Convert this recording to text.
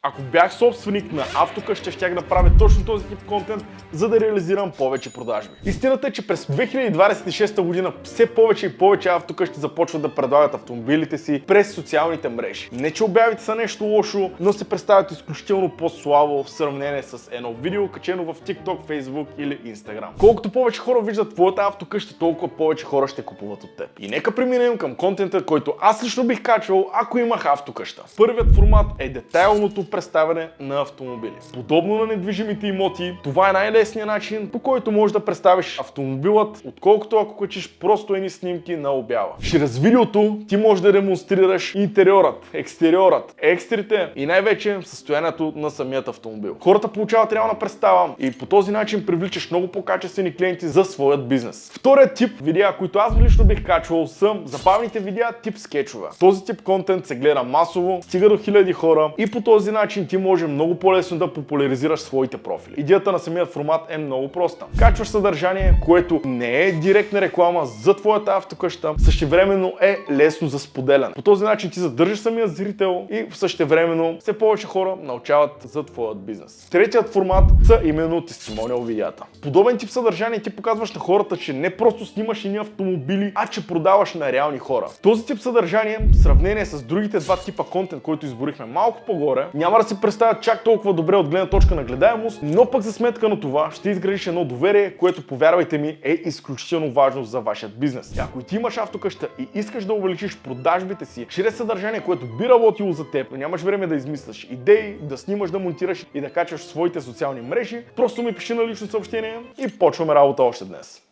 Ако бях собственик на автокъща, щях да правя точно този тип контент, за да реализирам повече продажби. Истината е, че през 2026 година все повече и повече автокъщи започват да предлагат автомобилите си през социалните мрежи. Не че обявите са нещо лошо, но се представят изключително по-слабо в сравнение с едно видео, качено в TikTok, Facebook или Instagram. Колкото повече хора виждат твоята автокъща, толкова повече хора ще купуват от теб. И нека преминем към контента, който аз лично бих качвал, ако имах автокъща. Първият формат е детайлното представяне на автомобили. Подобно на недвижимите имоти, това е най-лесният начин, по който можеш да представиш автомобилът, отколкото ако качиш просто едни снимки на обява. Чрез видеото ти можеш да демонстрираш интериорът, екстериорът, екстрите и най-вече състоянието на самият автомобил. Хората получават реална представа и по този начин привличаш много по-качествени клиенти за своят бизнес. Вторият тип видеа, които аз лично бих качвал, са забавните видеа тип скетчове. Този тип контент се гледа масово, стига до хиляди хора и по този начин ти може много по-лесно да популяризираш своите профили. Идеята на самият формат е много проста. Качваш съдържание, което не е директна реклама за твоята автокъща, същевременно е лесно за споделяне. По този начин ти задържаш самия зрител и същевременно все повече хора научават за твоят бизнес. Третият формат са именно тестимониал видеята. Подобен тип съдържание ти показваш на хората, че не просто снимаш едни автомобили, а че продаваш на реални хора. Този тип съдържание, в сравнение с другите два типа контент, които изборихме малко по-горе, няма да се представят чак толкова добре от гледна точка на гледаемост, но пък за сметка на това ще изградиш едно доверие, което, повярвайте ми, е изключително важно за вашия бизнес. И ако и ти имаш автокъща и искаш да увеличиш продажбите си чрез съдържание, което би работило за теб, но нямаш време да измисляш идеи, да снимаш, да монтираш и да качваш в своите социални мрежи, просто ми пиши на лично съобщение и почваме работа още днес.